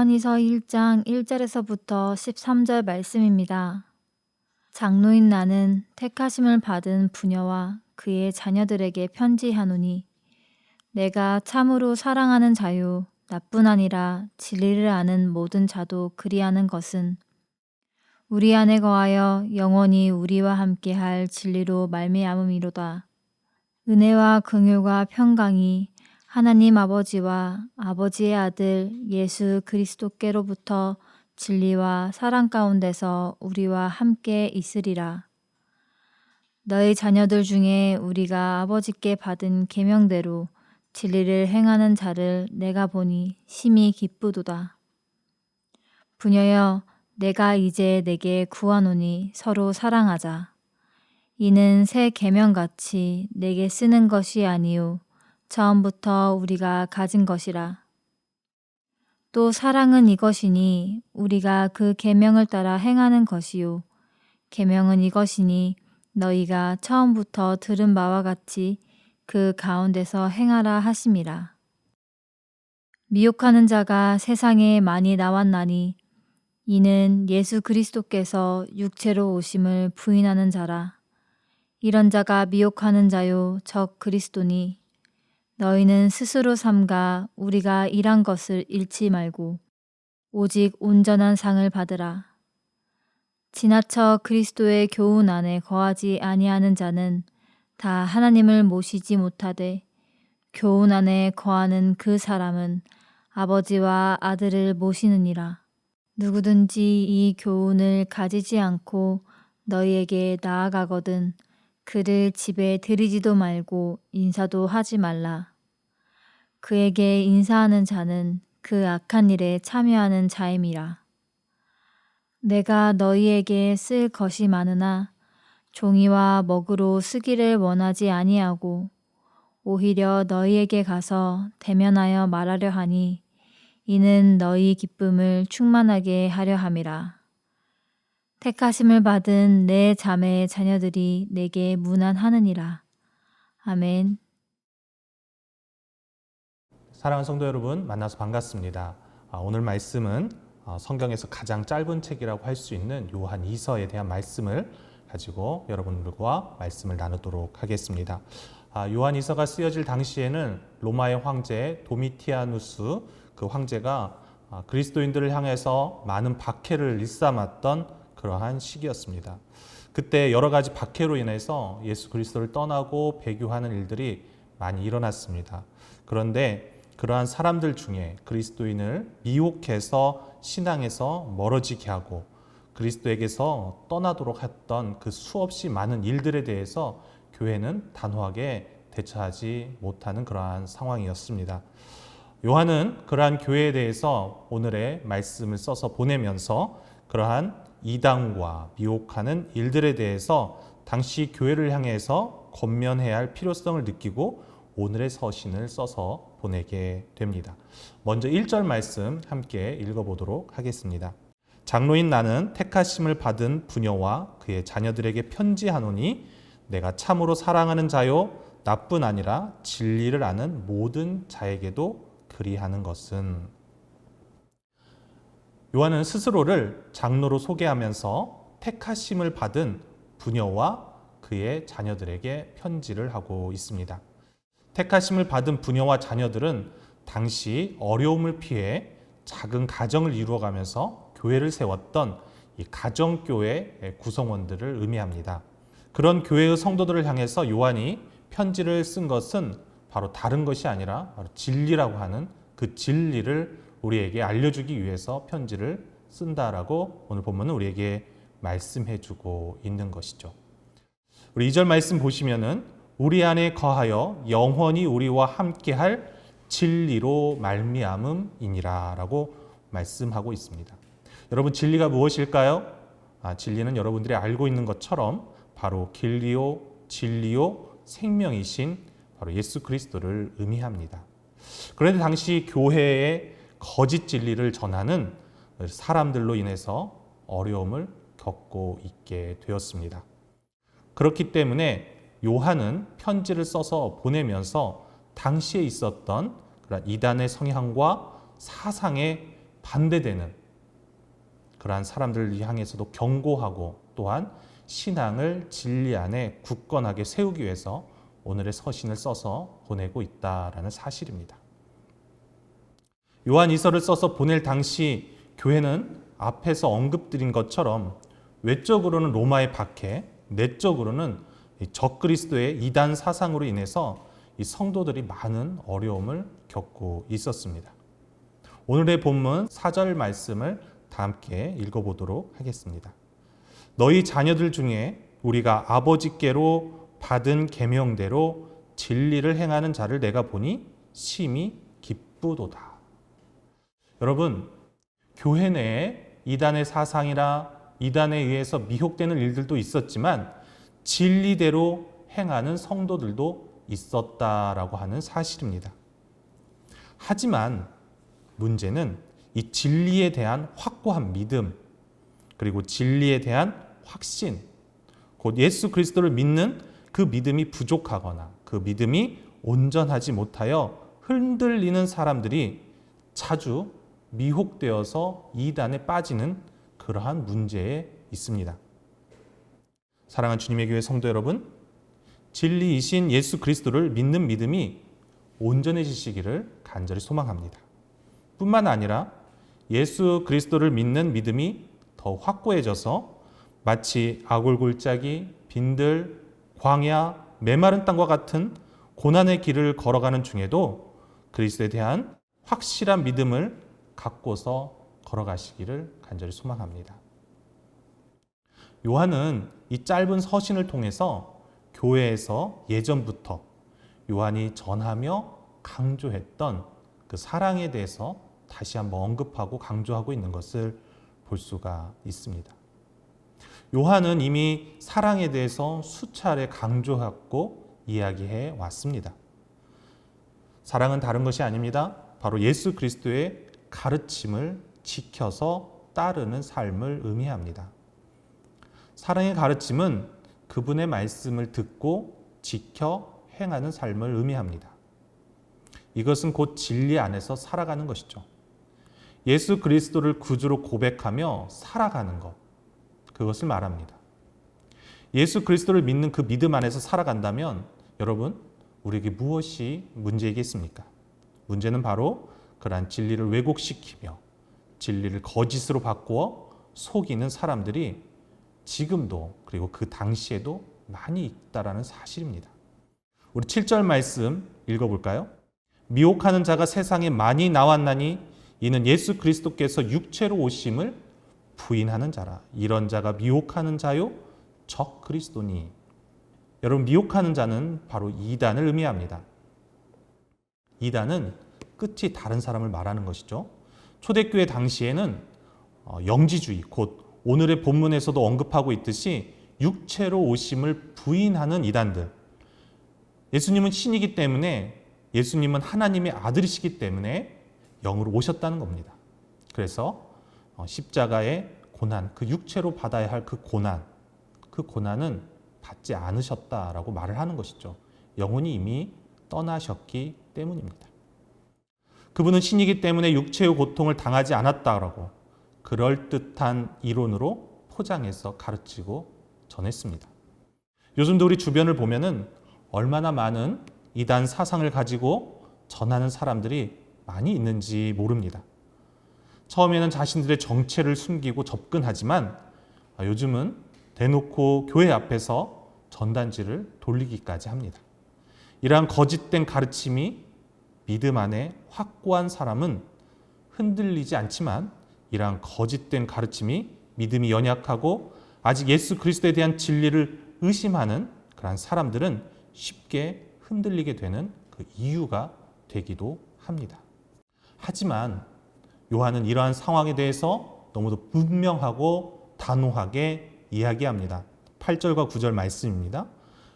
요한이서 1장 1절에서부터 13절 말씀입니다. 장로인 나는 택하심을 받은 부녀와 그의 자녀들에게 편지하노니 내가 참으로 사랑하는 자요 나뿐 아니라 진리를 아는 모든 자도 그리하는 것은 우리 안에 거하여 영원히 우리와 함께할 진리로 말미암음이로다. 은혜와 긍휼과 평강이 하나님 아버지와 아버지의 아들 예수 그리스도께로부터 진리와 사랑 가운데서 우리와 함께 있으리라. 너희 자녀들 중에 우리가 아버지께 받은 계명대로 진리를 행하는 자를 내가 보니 심히 기쁘도다. 부녀여, 내가 이제 내게 구하노니 서로 사랑하자. 이는 새 계명같이 내게 쓰는 것이 아니요 처음부터 우리가 가진 것이라. 또 사랑은 이것이니 우리가 그 계명을 따라 행하는 것이요 계명은 이것이니 너희가 처음부터 들은 바와 같이 그 가운데서 행하라 하심이라. 미혹하는 자가 세상에 많이 나왔나니 이는 예수 그리스도께서 육체로 오심을 부인하는 자라. 이런 자가 미혹하는 자요 적 그리스도니 너희는 스스로 삼가 우리가 일한 것을 잃지 말고 오직 온전한 상을 받으라. 지나쳐 그리스도의 교훈 안에 거하지 아니하는 자는 다 하나님을 모시지 못하되 교훈 안에 거하는 그 사람은 아버지와 아들을 모시느니라. 누구든지 이 교훈을 가지지 않고 너희에게 나아가거든 그를 집에 들이지도 말고 인사도 하지 말라. 그에게 인사하는 자는 그 악한 일에 참여하는 자임이라. 내가 너희에게 쓸 것이 많으나 종이와 먹으로 쓰기를 원하지 아니하고 오히려 너희에게 가서 대면하여 말하려 하니 이는 너희 기쁨을 충만하게 하려 함이라. 택하심을 받은 내 자매의 자녀들이 내게 문안하느니라. 아멘. 사랑하는 성도 여러분, 만나서 반갑습니다. 오늘 말씀은 성경에서 가장 짧은 책이라고 할 수 있는 요한 2서에 대한 말씀을 가지고 여러분들과 말씀을 나누도록 하겠습니다. 요한 2서가 쓰여질 당시에는 로마의 황제 도미티아누스 그 황제가 그리스도인들을 향해서 많은 박해를 일삼았던 그러한 시기였습니다. 그때 여러 가지 박해로 인해서 예수 그리스도를 떠나고 배교하는 일들이 많이 일어났습니다. 그런데 그러한 사람들 중에 그리스도인을 미혹해서 신앙에서 멀어지게 하고 그리스도에게서 떠나도록 했던 그 수없이 많은 일들에 대해서 교회는 단호하게 대처하지 못하는 그러한 상황이었습니다. 요한은 그러한 교회에 대해서 오늘의 말씀을 써서 보내면서 그러한 이단과 미혹하는 일들에 대해서 당시 교회를 향해서 권면해야 할 필요성을 느끼고 오늘의 서신을 써서 보내게 됩니다. 먼저 1절 말씀 함께 읽어보도록 하겠습니다. 장로인 나는 택하심을 받은 부녀와 그의 자녀들에게 편지하노니 내가 참으로 사랑하는 자요 나뿐 아니라 진리를 아는 모든 자에게도 그리하는 것은. 요한은 스스로를 장로로 소개하면서 택하심을 받은 부녀와 그의 자녀들에게 편지를 하고 있습니다. 택하심을 받은 부녀와 자녀들은 당시 어려움을 피해 작은 가정을 이루어가면서 교회를 세웠던 이 가정교회 구성원들을 의미합니다. 그런 교회의 성도들을 향해서 요한이 편지를 쓴 것은 바로 다른 것이 아니라 바로 진리라고 하는 그 진리를 우리에게 알려주기 위해서 편지를 쓴다라고 오늘 본문은 우리에게 말씀해주고 있는 것이죠. 우리 2절 말씀 보시면은 우리 안에 거하여 영원히 우리와 함께할 진리로 말미암음이니라라고 말씀하고 있습니다. 여러분 진리가 무엇일까요? 진리는 여러분들이 알고 있는 것처럼 바로 길이요 진리요 생명이신 바로 예수 그리스도를 의미합니다. 그런데 당시 교회에 거짓 진리를 전하는 사람들로 인해서 어려움을 겪고 있게 되었습니다. 그렇기 때문에 요한은 편지를 써서 보내면서 당시에 있었던 그런 이단의 성향과 사상에 반대되는 그러한 사람들을 향해서도 경고하고 또한 신앙을 진리 안에 굳건하게 세우기 위해서 오늘의 서신을 써서 보내고 있다라는 사실입니다. 요한 이서를 써서 보낼 당시 교회는 앞에서 언급드린 것처럼 외적으로는 로마의 박해, 내적으로는 적그리스도의 이단 사상으로 인해서 이 성도들이 많은 어려움을 겪고 있었습니다. 오늘의 본문 4절 말씀을 다 함께 읽어보도록 하겠습니다. 너희 자녀들 중에 우리가 아버지께로 받은 계명대로 진리를 행하는 자를 내가 보니 심히 기쁘도다. 여러분, 교회 내에 이단의 사상이나 이단에 의해서 미혹되는 일들도 있었지만 진리대로 행하는 성도들도 있었다라고 하는 사실입니다. 하지만 문제는 이 진리에 대한 확고한 믿음, 그리고 진리에 대한 확신, 곧 예수 그리스도를 믿는 그 믿음이 부족하거나 그 믿음이 온전하지 못하여 흔들리는 사람들이 자주 미혹되어서 이단에 빠지는 그러한 문제에 있습니다. 사랑하는 주님의 교회 성도 여러분, 진리이신 예수 그리스도를 믿는 믿음이 온전해지시기를 간절히 소망합니다. 뿐만 아니라 예수 그리스도를 믿는 믿음이 더 확고해져서 마치 아골골짜기, 빈들, 광야, 메마른 땅과 같은 고난의 길을 걸어가는 중에도 그리스도에 대한 확실한 믿음을 갖고서 걸어가시기를 간절히 소망합니다. 요한은 이 짧은 서신을 통해서 교회에서 예전부터 요한이 전하며 강조했던 그 사랑에 대해서 다시 한번 언급하고 강조하고 있는 것을 볼 수가 있습니다. 요한은 이미 사랑에 대해서 수차례 강조하고 이야기해 왔습니다. 사랑은 다른 것이 아닙니다. 바로 예수 그리스도의 가르침을 지켜서 따르는 삶을 의미합니다. 사랑의 가르침은 그분의 말씀을 듣고 지켜 행하는 삶을 의미합니다. 이것은 곧 진리 안에서 살아가는 것이죠. 예수 그리스도를 구주로 고백하며 살아가는 것, 그것을 말합니다. 예수 그리스도를 믿는 그 믿음 안에서 살아간다면 여러분, 우리에게 무엇이 문제이겠습니까? 문제는 바로 그러한 진리를 왜곡시키며 진리를 거짓으로 바꾸어 속이는 사람들이 지금도 그리고 그 당시에도 많이 있다라는 사실입니다. 우리 7절 말씀 읽어볼까요? 미혹하는 자가 세상에 많이 나왔나니 이는 예수 그리스도께서 육체로 오심을 부인하는 자라. 이런 자가 미혹하는 자요 적 그리스도니. 여러분, 미혹하는 자는 바로 이단을 의미합니다. 이단은 끝이 다른 사람을 말하는 것이죠. 초대교회 당시에는 영지주의, 곧 오늘의 본문에서도 언급하고 있듯이 육체로 오심을 부인하는 이단들. 예수님은 신이기 때문에, 예수님은 하나님의 아들이시기 때문에 영으로 오셨다는 겁니다. 그래서 십자가의 고난, 그 육체로 받아야 할 그 고난은 받지 않으셨다라고 말을 하는 것이죠. 영혼이 이미 떠나셨기 때문입니다. 그분은 신이기 때문에 육체의 고통을 당하지 않았다라고 그럴듯한 이론으로 포장해서 가르치고 전했습니다. 요즘도 우리 주변을 보면은 얼마나 많은 이단 사상을 가지고 전하는 사람들이 많이 있는지 모릅니다. 처음에는 자신들의 정체를 숨기고 접근하지만 요즘은 대놓고 교회 앞에서 전단지를 돌리기까지 합니다. 이러한 거짓된 가르침이 믿음 안에 확고한 사람은 흔들리지 않지만 이러한 거짓된 가르침이 믿음이 연약하고 아직 예수 그리스도에 대한 진리를 의심하는 그러한 사람들은 쉽게 흔들리게 되는 그 이유가 되기도 합니다. 하지만 요한은 이러한 상황에 대해서 너무도 분명하고 단호하게 이야기합니다. 8절과 9절 말씀입니다.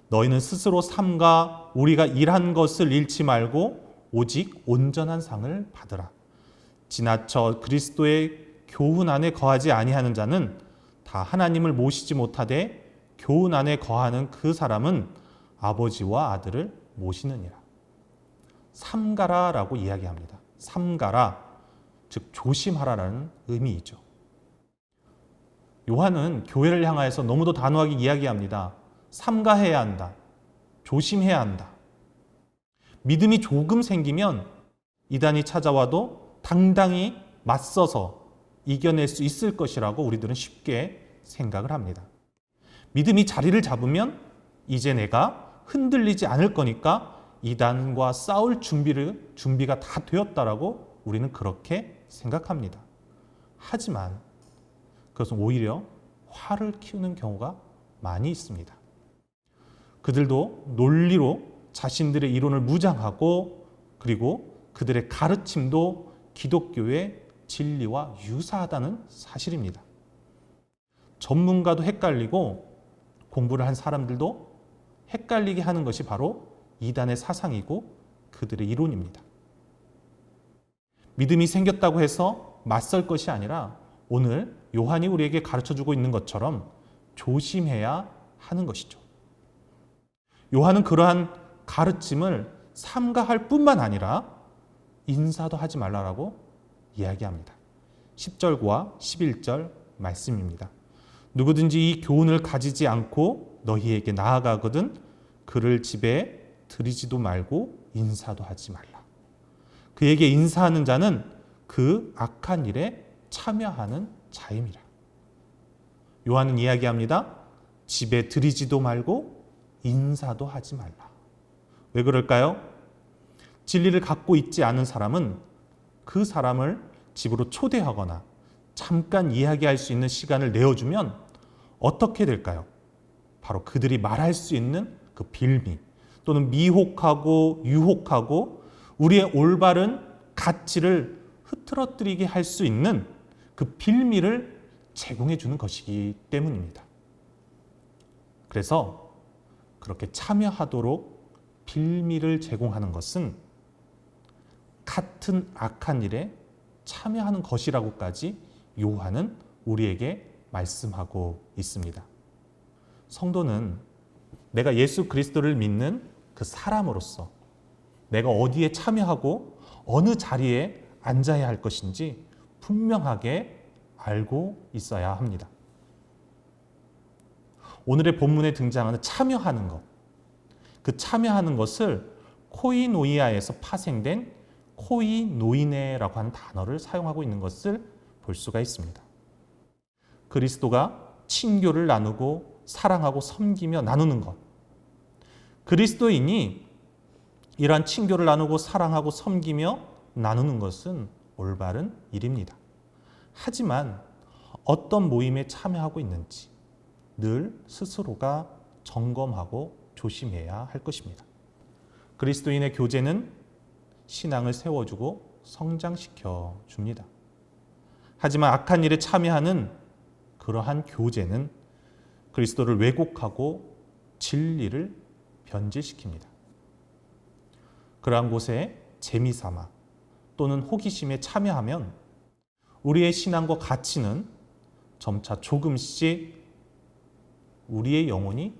너희는 스스로 삼가 우리가 일한 것을 잃지 말고 오직 온전한 상을 받으라. 지나쳐 그리스도의 교훈 안에 거하지 아니하는 자는 다 하나님을 모시지 못하되 교훈 안에 거하는 그 사람은 아버지와 아들을 모시느니라. 삼가라라고 이야기합니다. 삼가라. 즉 조심하라라는 의미이죠. 요한은 교회를 향하여서 너무도 단호하게 이야기합니다. 삼가해야 한다. 조심해야 한다. 믿음이 조금 생기면 이단이 찾아와도 당당히 맞서서 이겨낼 수 있을 것이라고 우리들은 쉽게 생각을 합니다. 믿음이 자리를 잡으면 이제 내가 흔들리지 않을 거니까 이단과 싸울 준비가 다 되었다라고 우리는 그렇게 생각합니다. 하지만 그것은 오히려 화를 키우는 경우가 많이 있습니다. 그들도 논리로 자신들의 이론을 무장하고 그리고 그들의 가르침도 기독교의 진리와 유사하다는 사실입니다. 전문가도 헷갈리고 공부를 한 사람들도 헷갈리게 하는 것이 바로 이단의 사상이고 그들의 이론입니다. 믿음이 생겼다고 해서 맞설 것이 아니라 오늘 요한이 우리에게 가르쳐주고 있는 것처럼 조심해야 하는 것이죠. 요한은 그러한 가르침을 삼가할 뿐만 아니라 인사도 하지 말라라고 이야기합니다. 10절과 11절 말씀입니다. 누구든지 이 교훈을 가지지 않고 너희에게 나아가거든 그를 집에 들이지도 말고 인사도 하지 말라. 그에게 인사하는 자는 그 악한 일에 참여하는 자임이라. 요한은 이야기합니다. 집에 들이지도 말고 인사도 하지 말라. 왜 그럴까요? 진리를 갖고 있지 않은 사람은 그 사람을 집으로 초대하거나 잠깐 이야기할 수 있는 시간을 내어주면 어떻게 될까요? 바로 그들이 말할 수 있는 그 빌미 또는 미혹하고 유혹하고 우리의 올바른 가치를 흐트러뜨리게 할 수 있는 그 빌미를 제공해 주는 것이기 때문입니다. 그래서 그렇게 참여하도록 빌미를 제공하는 것은 같은 악한 일에 참여하는 것이라고까지 요한은 우리에게 말씀하고 있습니다. 성도는 내가 예수 그리스도를 믿는 그 사람으로서 내가 어디에 참여하고 어느 자리에 앉아야 할 것인지 분명하게 알고 있어야 합니다. 오늘의 본문에 등장하는 참여하는 것, 그 참여하는 것을 코이노이아에서 파생된 코이노이네라고 하는 단어를 사용하고 있는 것을 볼 수가 있습니다. 그리스도가 친교를 나누고 사랑하고 섬기며 나누는 것. 그리스도인이 이러한 친교를 나누고 사랑하고 섬기며 나누는 것은 올바른 일입니다. 하지만 어떤 모임에 참여하고 있는지 늘 스스로가 점검하고 조심해야 할 것입니다. 그리스도인의 교제는 신앙을 세워주고 성장시켜 줍니다. 하지만 악한 일에 참여하는 그러한 교제는 그리스도를 왜곡하고 진리를 변질시킵니다. 그러한 곳에 재미삼아 또는 호기심에 참여하면 우리의 신앙과 가치는 점차 조금씩 우리의 영혼이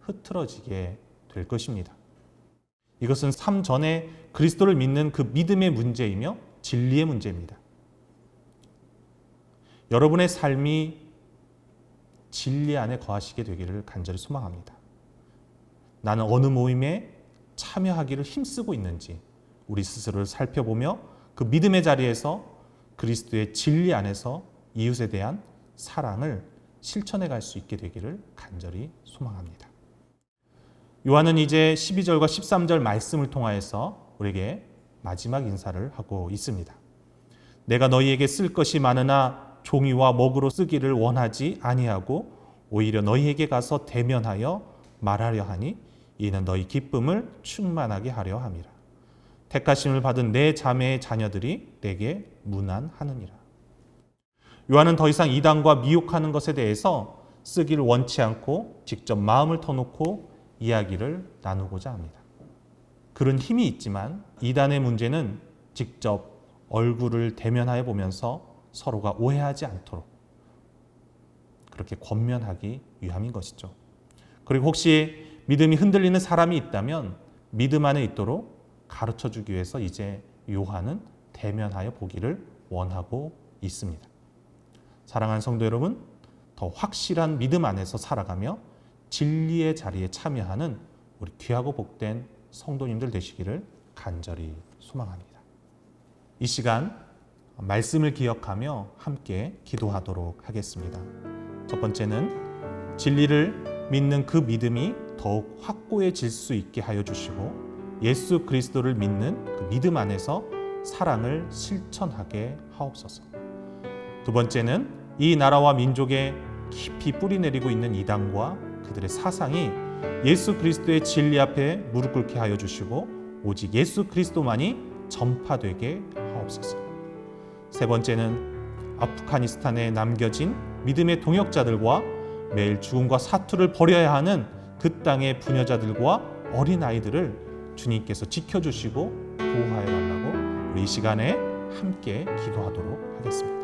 흐트러지게 될 것입니다. 이것은 삶 전에 그리스도를 믿는 그 믿음의 문제이며 진리의 문제입니다. 여러분의 삶이 진리 안에 거하시게 되기를 간절히 소망합니다. 나는 어느 모임에 참여하기를 힘쓰고 있는지 우리 스스로를 살펴보며 그 믿음의 자리에서 그리스도의 진리 안에서 이웃에 대한 사랑을 실천해 갈 수 있게 되기를 간절히 소망합니다. 요한은 이제 12절과 13절 말씀을 통하여서 우리에게 마지막 인사를 하고 있습니다. 내가 너희에게 쓸 것이 많으나 종이와 먹으로 쓰기를 원하지 아니하고 오히려 너희에게 가서 대면하여 말하려 하니 이는 너희 기쁨을 충만하게 하려 함이라. 택하심을 받은 내 자매의 자녀들이 내게 문안하느니라. 요한은 더 이상 이단과 미혹하는 것에 대해서 쓰기를 원치 않고 직접 마음을 터놓고 이야기를 나누고자 합니다. 그런 힘이 있지만 이단의 문제는 직접 얼굴을 대면하여 보면서 서로가 오해하지 않도록 그렇게 권면하기 위함인 것이죠. 그리고 혹시 믿음이 흔들리는 사람이 있다면 믿음 안에 있도록 가르쳐주기 위해서 이제 요한은 대면하여 보기를 원하고 있습니다. 사랑하는 성도 여러분, 더 확실한 믿음 안에서 살아가며 진리의 자리에 참여하는 우리 귀하고 복된 성도님들 되시기를 간절히 소망합니다. 이 시간 말씀을 기억하며 함께 기도하도록 하겠습니다. 첫 번째는 진리를 믿는 그 믿음이 더욱 확고해질 수 있게 하여 주시고 예수 그리스도를 믿는 그 믿음 안에서 사랑을 실천하게 하옵소서. 두 번째는 이 나라와 민족에 깊이 뿌리내리고 있는 이단과 그들의 사상이 예수 그리스도의 진리 앞에 무릎 꿇게 하여 주시고 오직 예수 그리스도만이 전파되게 하옵소서. 세 번째는 아프가니스탄에 남겨진 믿음의 동역자들과 매일 죽음과 사투를 벌여야 하는 그 땅의 부녀자들과 어린아이들을 주님께서 지켜주시고 보호하여 달라고 우리 이 시간에 함께 기도하도록 하겠습니다.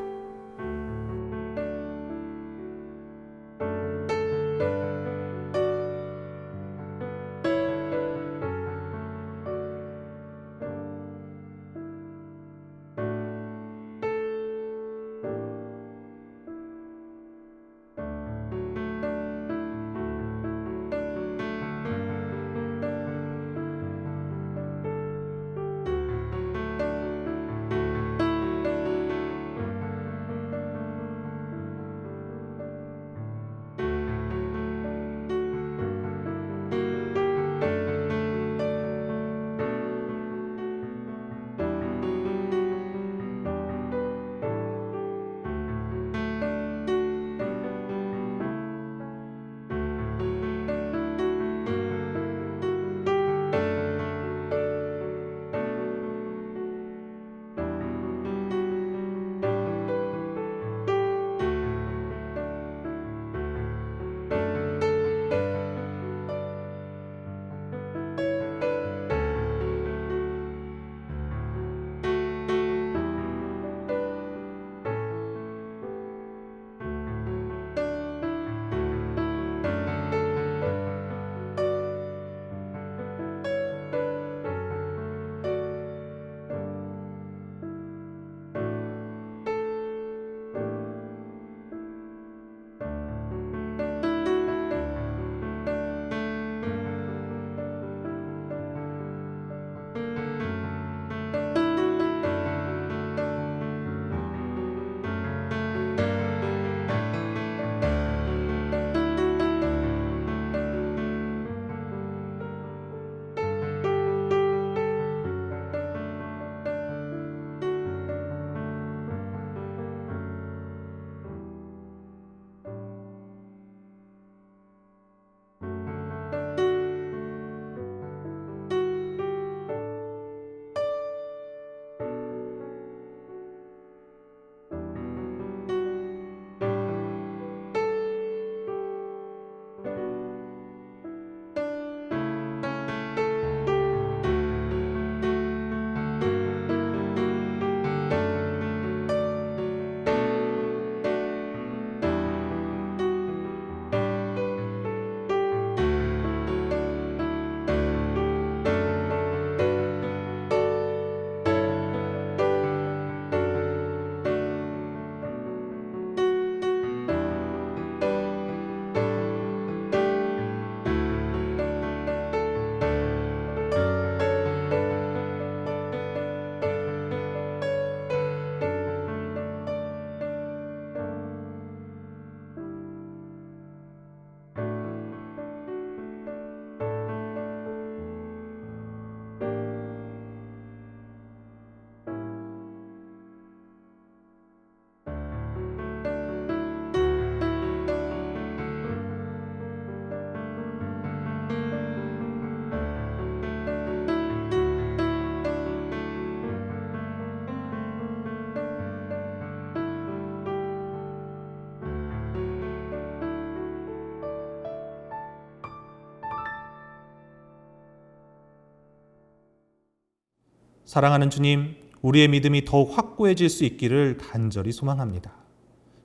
사랑하는 주님, 우리의 믿음이 더욱 확고해질 수 있기를 간절히 소망합니다.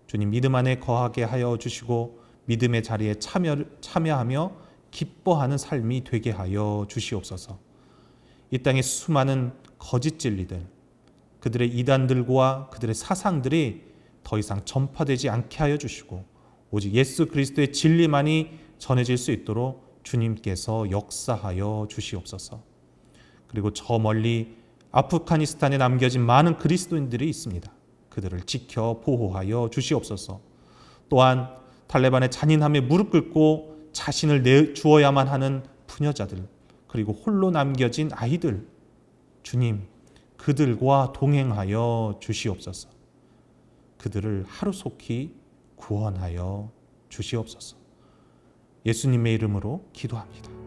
주님, 믿음 안에 거하게 하여 주시고 믿음의 자리에 참여하며 기뻐하는 삶이 되게 하여 주시옵소서. 이 땅의 수많은 거짓 진리들, 그들의 이단들과 그들의 사상들이 더 이상 전파되지 않게 하여 주시고 오직 예수 그리스도의 진리만이 전해질 수 있도록 주님께서 역사하여 주시옵소서. 그리고 저 멀리 아프가니스탄에 남겨진 많은 그리스도인들이 있습니다. 그들을 지켜 보호하여 주시옵소서. 또한 탈레반의 잔인함에 무릎 꿇고 자신을 내주어야만 하는 부녀자들, 그리고 홀로 남겨진 아이들, 주님 그들과 동행하여 주시옵소서. 그들을 하루속히 구원하여 주시옵소서. 예수님의 이름으로 기도합니다.